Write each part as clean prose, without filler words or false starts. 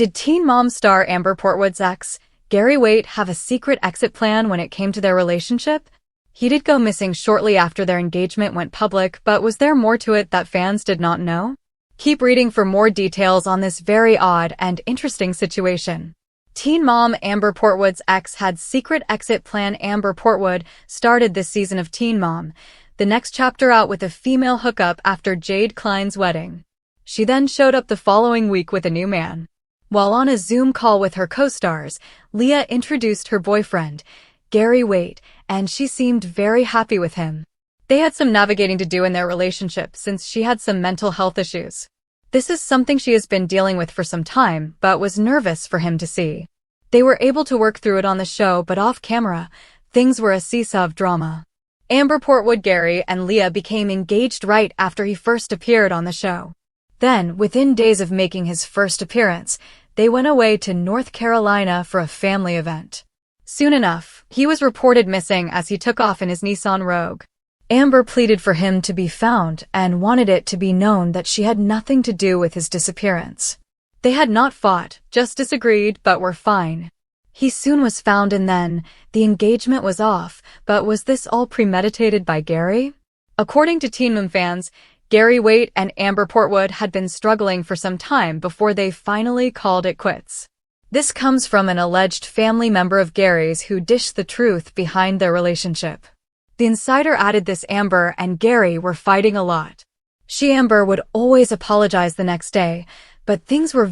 Did Teen Mom star Amber Portwood's ex, Gary Waite, have a secret exit plan when it came to their relationship? He did go missing shortly after their engagement went public, but was there more to it that fans did not know? Keep reading for more details on this very odd and interesting situation. Teen Mom Amber Portwood's ex had secret exit plan. Amber Portwood started this season of Teen Mom, the next chapter out, with a female hookup after Jade Klein's wedding. She then showed up the following week with a new man. While on a Zoom call with her co-stars, Leah introduced her boyfriend, Gary Waite, and she seemed very happy with him. They had some navigating to do in their relationship since she had some mental health issues. This is something she has been dealing with for some time, but was nervous for him to see. They were able to work through it on the show, but off camera, things were a seesaw of drama. Amber Portwood, Gary, and Leah became engaged right after he first appeared on the show. Then, within days of making his first appearance, they went away to North Carolina for a family event. Soon enough, he was reported missing as he took off in his Nissan Rogue. Amber pleaded for him to be found and wanted it to be known that she had nothing to do with his disappearance. They had not fought, just disagreed, but were fine. He soon was found and then, the engagement was off, but was this all premeditated by Gary? According to Teen Mom fans, Gary Waite and Amber Portwood had been struggling for some time before they finally called it quits. This comes from an alleged family member of Gary's who dished the truth behind their relationship. The insider added this: Amber and Gary were fighting a lot. Amber would always apologize the next day, but things were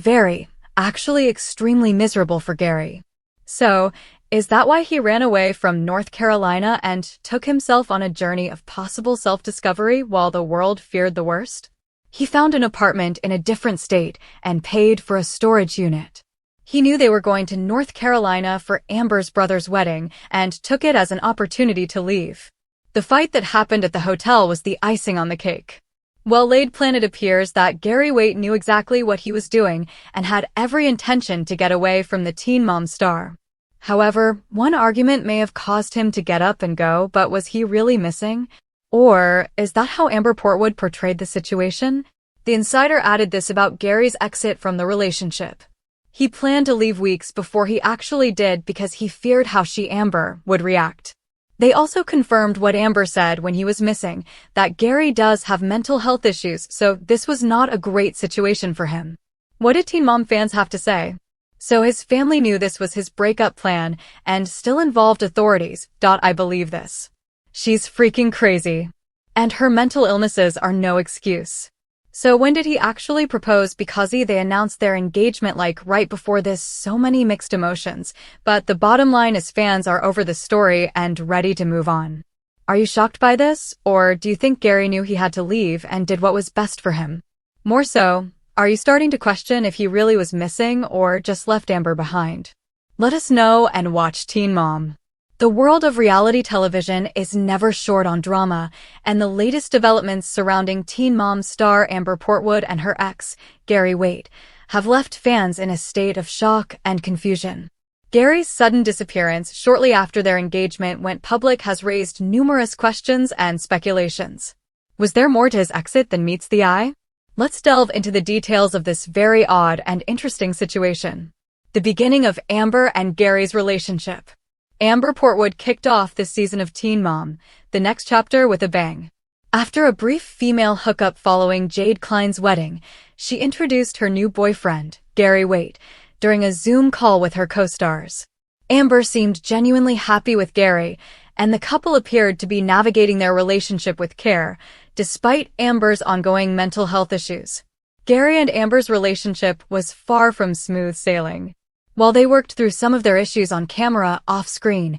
actually extremely miserable for Gary. So, is that why he ran away from North Carolina and took himself on a journey of possible self-discovery while the world feared the worst? He found an apartment in a different state and paid for a storage unit. He knew they were going to North Carolina for Amber's brother's wedding and took it as an opportunity to leave. The fight that happened at the hotel was the icing on the cake. Well-laid plan. It appears that Gary Waite knew exactly what he was doing and had every intention to get away from the Teen Mom star. However, one argument may have caused him to get up and go, but was he really missing? Or is that how Amber Portwood portrayed the situation? The insider added this about Gary's exit from the relationship. He planned to leave weeks before he actually did because he feared how Amber would react. They also confirmed what Amber said when he was missing, that Gary does have mental health issues, so this was not a great situation for him. What did Teen Mom fans have to say? So his family knew this was his breakup plan and still involved authorities. I believe this. She's freaking crazy. And her mental illnesses are no excuse. So when did he actually propose? Because they announced their engagement right before this. So many mixed emotions, but the bottom line is fans are over the story and ready to move on. Are you shocked by this, or do you think Gary knew he had to leave and did what was best for him? More so, are you starting to question if he really was missing or just left Amber behind? Let us know and watch Teen Mom. The world of reality television is never short on drama, and the latest developments surrounding Teen Mom star Amber Portwood and her ex, Gary Waite, have left fans in a state of shock and confusion. Gary's sudden disappearance shortly after their engagement went public has raised numerous questions and speculations. Was there more to his exit than meets the eye? Let's delve into the details of this very odd and interesting situation. The beginning of Amber and Gary's relationship. Amber Portwood kicked off this season of Teen Mom, the next chapter, with a bang. After a brief female hookup following Jade Klein's wedding, she introduced her new boyfriend, Gary Waite, during a Zoom call with her co-stars. Amber seemed genuinely happy with Gary, and the couple appeared to be navigating their relationship with care, despite Amber's ongoing mental health issues. Gary and Amber's relationship was far from smooth sailing. While they worked through some of their issues on camera, off-screen,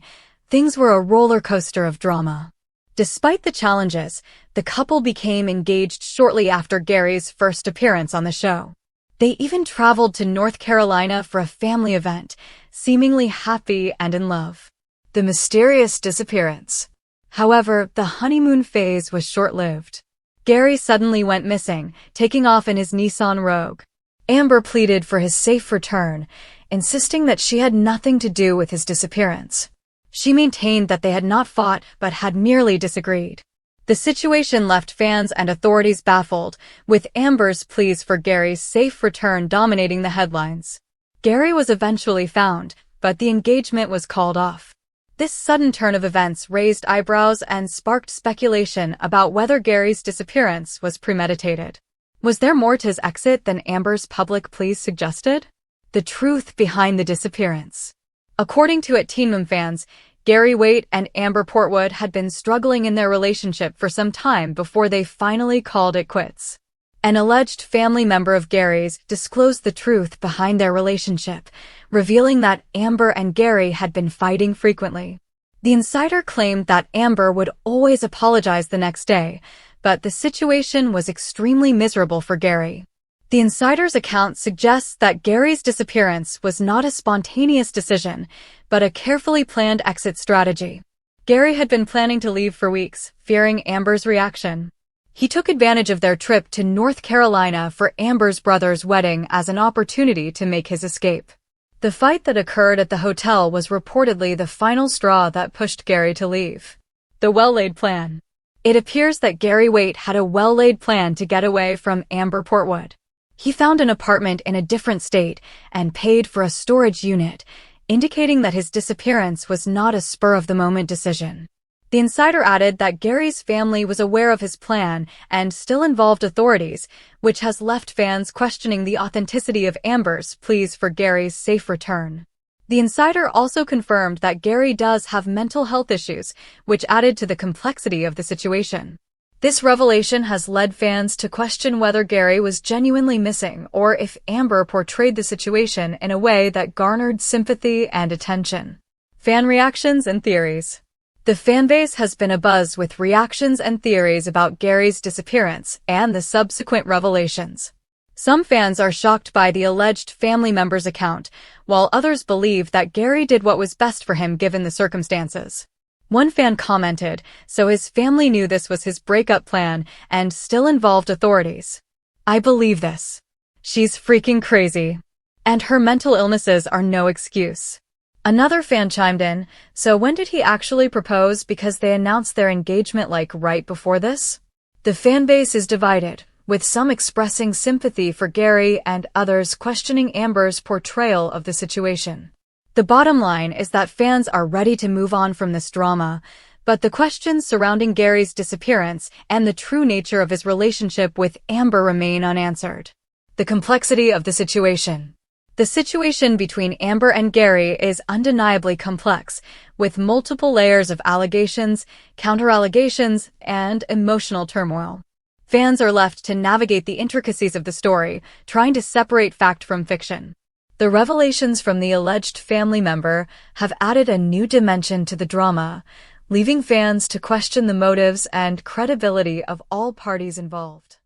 things were a roller coaster of drama. Despite the challenges, the couple became engaged shortly after Gary's first appearance on the show. They even traveled to North Carolina for a family event, seemingly happy and in love. The mysterious disappearance. However, the honeymoon phase was short-lived. Gary suddenly went missing, taking off in his Nissan Rogue. Amber pleaded for his safe return, insisting that she had nothing to do with his disappearance. She maintained that they had not fought but had merely disagreed. The situation left fans and authorities baffled, with Amber's pleas for Gary's safe return dominating the headlines. Gary was eventually found, but the engagement was called off. This sudden turn of events raised eyebrows and sparked speculation about whether Gary's disappearance was premeditated. Was there more to his exit than Amber's public pleas suggested? The truth behind the disappearance. According to Teen Mom fans, Gary Waite and Amber Portwood had been struggling in their relationship for some time before they finally called it quits. An alleged family member of Gary's disclosed the truth behind their relationship, revealing that Amber and Gary had been fighting frequently. The insider claimed that Amber would always apologize the next day, but the situation was extremely miserable for Gary. The insider's account suggests that Gary's disappearance was not a spontaneous decision, but a carefully planned exit strategy. Gary had been planning to leave for weeks, fearing Amber's reaction. He took advantage of their trip to North Carolina for Amber's brother's wedding as an opportunity to make his escape. The fight that occurred at the hotel was reportedly the final straw that pushed Gary to leave. The well-laid plan. It appears that Gary Waite had a well-laid plan to get away from Amber Portwood. He found an apartment in a different state and paid for a storage unit, indicating that his disappearance was not a spur-of-the-moment decision. The insider added that Gary's family was aware of his plan and still involved authorities, which has left fans questioning the authenticity of Amber's pleas for Gary's safe return. The insider also confirmed that Gary does have mental health issues, which added to the complexity of the situation. This revelation has led fans to question whether Gary was genuinely missing or if Amber portrayed the situation in a way that garnered sympathy and attention. Fan reactions and theories. The fanbase has been abuzz with reactions and theories about Gary's disappearance and the subsequent revelations. Some fans are shocked by the alleged family member's account, while others believe that Gary did what was best for him given the circumstances. One fan commented, "So his family knew this was his breakup plan and still involved authorities. I believe this. She's freaking crazy. And her mental illnesses are no excuse." Another fan chimed in, "So when did he actually propose because they announced their engagement like right before this?" The fanbase is divided, with some expressing sympathy for Gary and others questioning Amber's portrayal of the situation. The bottom line is that fans are ready to move on from this drama, but the questions surrounding Gary's disappearance and the true nature of his relationship with Amber remain unanswered. The complexity of the situation. The situation between Amber and Gary is undeniably complex, with multiple layers of allegations, counter-allegations, and emotional turmoil. Fans are left to navigate the intricacies of the story, trying to separate fact from fiction. The revelations from the alleged family member have added a new dimension to the drama, leaving fans to question the motives and credibility of all parties involved.